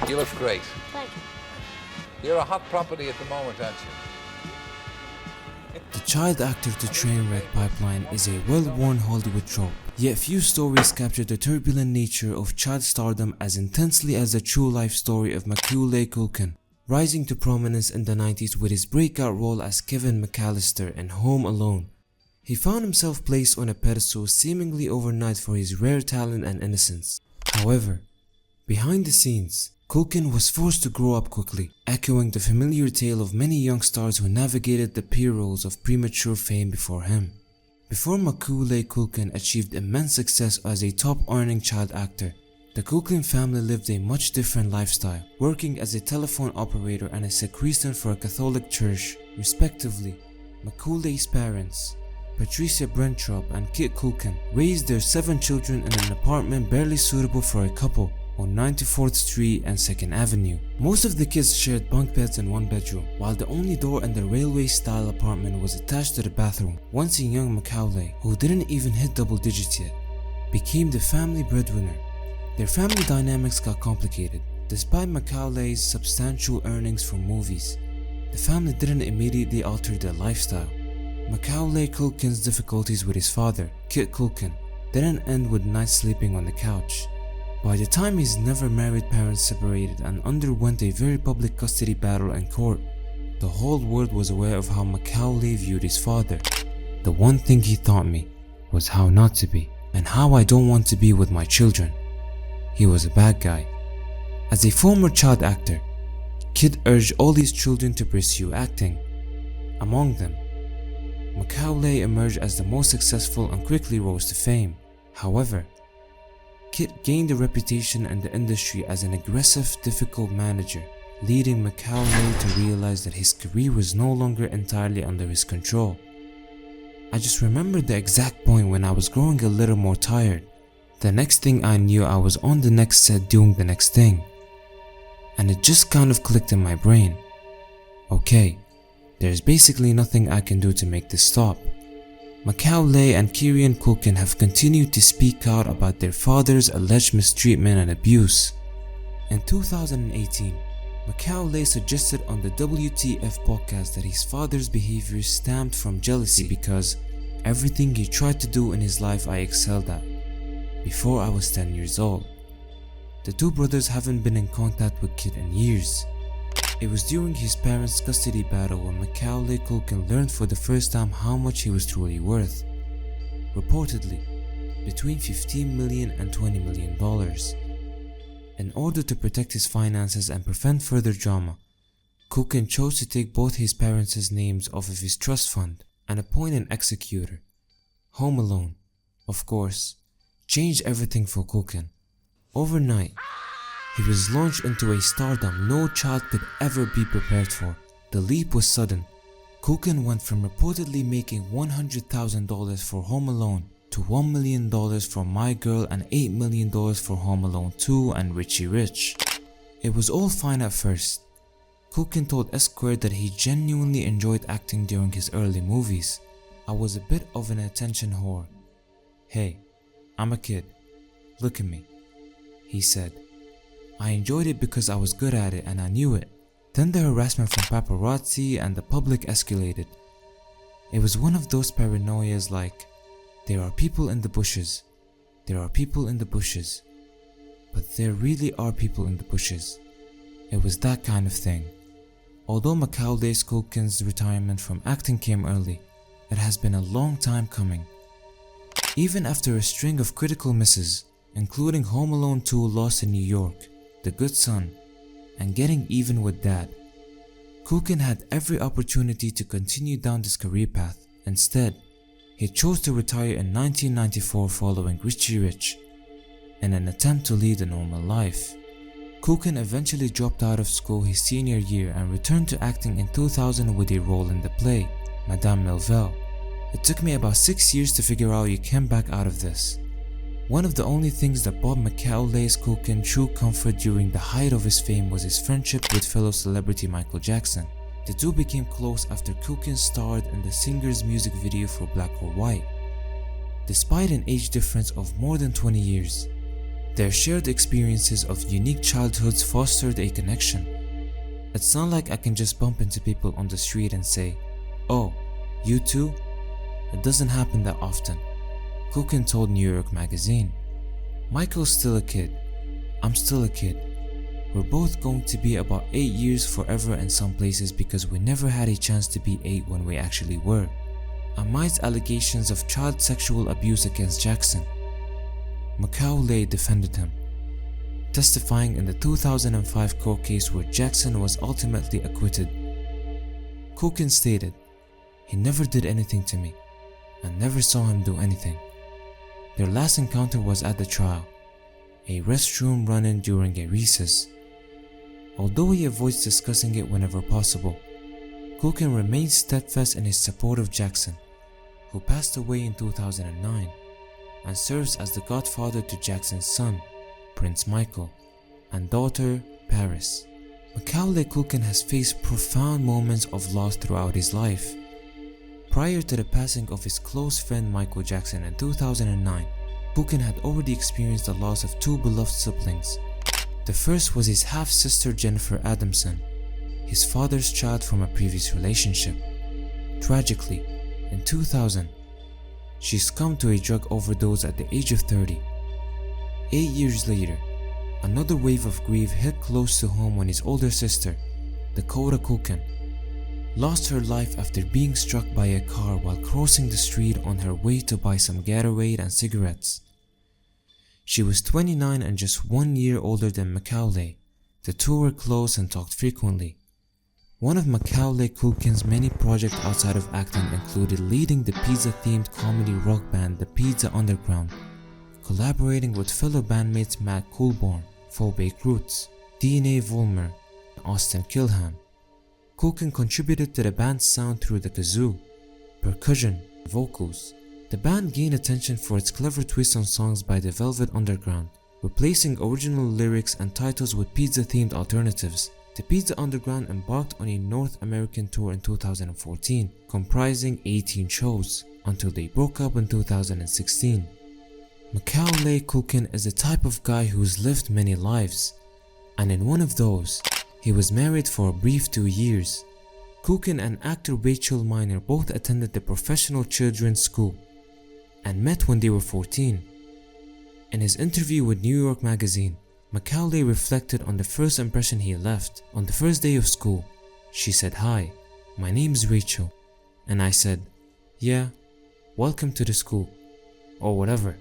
You look great. Thank you. You're a hot property at the moment, aren't you? The child actor to train wreck pipeline is a well-worn Hollywood trope, yet few stories capture the turbulent nature of child stardom as intensely as the true life story of Macaulay Culkin, rising to prominence in the 90s with his breakout role as Kevin McAllister in Home Alone. He found himself placed on a pedestal seemingly overnight for his rare talent and innocence. However, behind the scenes, Culkin was forced to grow up quickly, echoing the familiar tale of many young stars who navigated the peer roles of premature fame before him. Before Macaulay Culkin achieved immense success as a top-earning child actor, the Culkin family lived a much different lifestyle, working as a telephone operator and a sacristan for a Catholic church, respectively. Macaulay's parents, Patricia Brentrop and Kit Culkin, raised their 7 children in an apartment barely suitable for a couple on 94th Street and 2nd Avenue. Most of the kids shared bunk beds in one bedroom, while the only door in the railway-style apartment was attached to the bathroom. Once a young Macaulay, who didn't even hit double digits yet, became the family breadwinner. Their family dynamics got complicated. Despite Macaulay's substantial earnings from movies, the family didn't immediately alter their lifestyle. Macaulay Culkin's difficulties with his father, Kit Culkin, didn't end with nights sleeping on the couch. By the time his never-married parents separated and underwent a very public custody battle in court, the whole world was aware of how Macaulay viewed his father. The one thing he taught me was how not to be, and how I don't want to be with my children. He was a bad guy. As a former child actor, Kit urged all his children to pursue acting. Among them, Macaulay emerged as the most successful and quickly rose to fame. However, Kit gained a reputation in the industry as an aggressive, difficult manager, leading Macaulay to realize that his career was no longer entirely under his control. I just remembered the exact point when I was growing a little more tired. The next thing I knew, I was on the next set doing the next thing. And it just kind of clicked in my brain. Okay, there's basically nothing I can do to make this stop. Macaulay and Kieran Culkin have continued to speak out about their father's alleged mistreatment and abuse. In 2018, Macaulay suggested on the WTF podcast that his father's behavior stemmed from jealousy because everything he tried to do in his life I excelled at, before I was 10 years old. The two brothers haven't been in contact with Kit in years. It was during his parents' custody battle when Macaulay Culkin learned for the first time how much he was truly worth. Reportedly, between $15 million and $20 million. In order to protect his finances and prevent further drama, Culkin chose to take both his parents' names off of his trust fund and appoint an executor. Home Alone, of course, changed everything for Culkin. Overnight, he was launched into a stardom no child could ever be prepared for. The leap was sudden. Culkin went from reportedly making $100,000 for Home Alone to $1 million for My Girl and $8 million for Home Alone 2 and Richie Rich. It was all fine at first. Culkin told Esquire that he genuinely enjoyed acting during his early movies. I was a bit of an attention whore. Hey, I'm a kid. Look at me, he said. I enjoyed it because I was good at it and I knew it. Then the harassment from paparazzi and the public escalated. It was one of those paranoias like, there are people in the bushes. There are people in the bushes. But there really are people in the bushes. It was that kind of thing. Although Macaulay Culkin's retirement from acting came early, it has been a long time coming. Even after a string of critical misses, including Home Alone 2 Lost in New York, The Good Son, and Getting Even with Dad, Culkin had every opportunity to continue down this career path. Instead, he chose to retire in 1994 following Richie Rich, in an attempt to lead a normal life. Culkin eventually dropped out of school his senior year and returned to acting in 2000 with a role in the play, Madame Melville. It took me about 6 years to figure out you came back out of this. One of the only things that brought Macaulay Culkin true comfort during the height of his fame was his friendship with fellow celebrity Michael Jackson. The two became close after Culkin starred in the singer's music video for Black or White. Despite an age difference of more than 20 years, Their shared experiences of unique childhoods fostered a connection. It's not like I can just bump into people on the street and say, "Oh, you too?" It doesn't happen that often. Culkin told New York Magazine. Michael's still a kid. I'm still a kid. We're both going to be about 8 years forever in some places because we never had a chance to be 8 when we actually were. Amidst allegations of child sexual abuse against Jackson, Macaulay defended him, testifying in the 2005 court case where Jackson was ultimately acquitted. Culkin stated, "He never did anything to me. I never saw him do anything." Their last encounter was at the trial, a restroom run-in during a recess. Although he avoids discussing it whenever possible, Culkin remains steadfast in his support of Jackson, who passed away in 2009, and serves as the godfather to Jackson's son, Prince Michael, and daughter, Paris. Macaulay Culkin has faced profound moments of loss throughout his life. Prior to the passing of his close friend Michael Jackson in 2009, Culkin had already experienced the loss of 2 beloved siblings. The first was his half-sister Jennifer Adamson, his father's child from a previous relationship. Tragically, in 2000, she succumbed to a drug overdose at the age of 30. 8 years later, another wave of grief hit close to home when his older sister, Dakota Culkin, lost her life after being struck by a car while crossing the street on her way to buy some Gatorade and cigarettes. She was 29 and just 1 year older than Macaulay. The two were close and talked frequently. One of Macaulay Culkin's many projects outside of acting included leading the pizza-themed comedy rock band The Pizza Underground, collaborating with fellow bandmates Matt Coolborn, Phobic Roots, DNA Vollmer, and Austin Kilham. Culkin contributed to the band's sound through the kazoo, percussion, and vocals. The band gained attention for its clever twist on songs by the Velvet Underground, replacing original lyrics and titles with pizza-themed alternatives. The Pizza Underground embarked on a North American tour in 2014, comprising 18 shows, until they broke up in 2016. Macaulay Culkin is the type of guy who's lived many lives, and in one of those, he was married for a brief 2 years. Culkin and actor Rachel Miner both attended the Professional Children's School and met when they were 14. In his interview with New York Magazine, Macaulay reflected on the first impression he left. On the first day of school, she said, "Hi, my name's Rachel," and I said, "Yeah, welcome to the school," or whatever.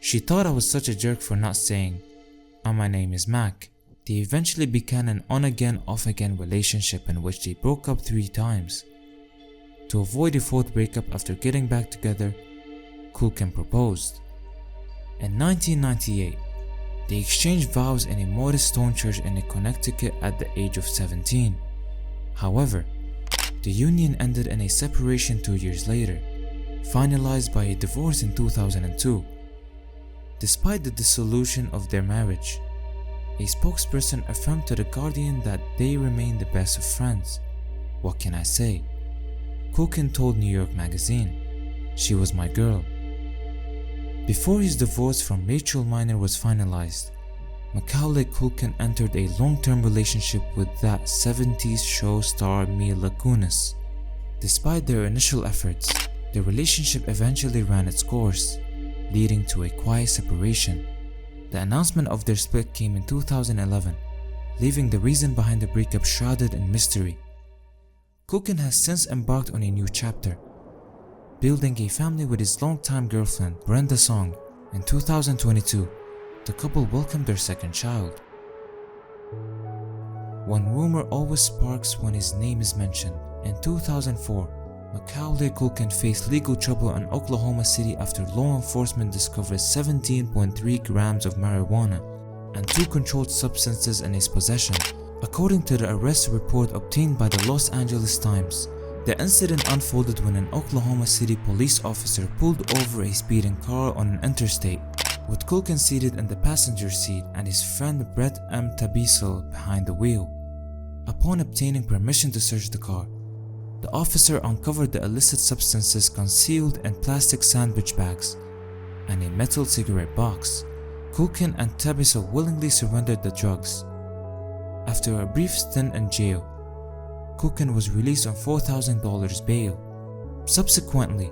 She thought I was such a jerk for not saying, "And my name is Mac." They eventually began an on-again, off-again relationship in which they broke up 3 times. To avoid a 4th breakup after getting back together, Culkin proposed. In 1998, they exchanged vows in a modest stone church in Connecticut at the age of 17. However, the union ended in a separation 2 years later, finalized by a divorce in 2002. Despite the dissolution of their marriage, a spokesperson affirmed to The Guardian that they remain the best of friends. What can I say? Culkin told New York Magazine, "She was my girl." Before his divorce from Rachel Miner was finalized, Macaulay Culkin entered a long-term relationship with that 70s show star Mila Kunis. Despite their initial efforts, the relationship eventually ran its course, leading to a quiet separation. The announcement of their split came in 2011, leaving the reason behind the breakup shrouded in mystery. Culkin has since embarked on a new chapter, building a family with his longtime girlfriend, Brenda Song. In 2022, the couple welcomed their second child. One rumor always sparks when his name is mentioned. In 2004, Macaulay Culkin faced legal trouble in Oklahoma City after law enforcement discovered 17.3 grams of marijuana and 2 controlled substances in his possession. According to the arrest report obtained by the Los Angeles Times, the incident unfolded when an Oklahoma City police officer pulled over a speeding car on an interstate, with Culkin seated in the passenger seat and his friend Brett M. Tabisel behind the wheel. Upon obtaining permission to search the car, the officer uncovered the illicit substances concealed in plastic sandwich bags and a metal cigarette box. Kulkin and Tabitha willingly surrendered the drugs. After a brief stint in jail, Kulkin was released on $4,000 bail. Subsequently,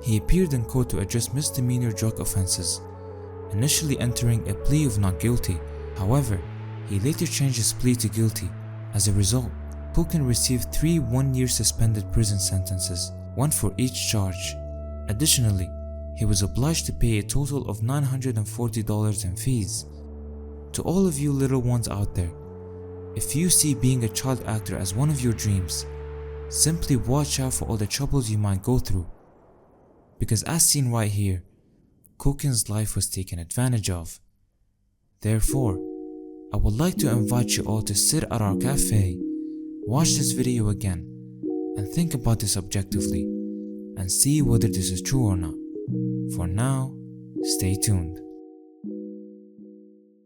he appeared in court to address misdemeanor drug offenses, initially entering a plea of not guilty. However, he later changed his plea to guilty. As a result, Kulkin received 3 one-year suspended prison sentences, one for each charge. Additionally, he was obliged to pay a total of $940 in fees. To all of you little ones out there, if you see being a child actor as one of your dreams, simply watch out for all the troubles you might go through. Because as seen right here, Kulkin's life was taken advantage of. Therefore, I would like to invite you all to sit at our cafe, watch this video again, and think about this objectively, and see whether this is true or not. For now, stay tuned.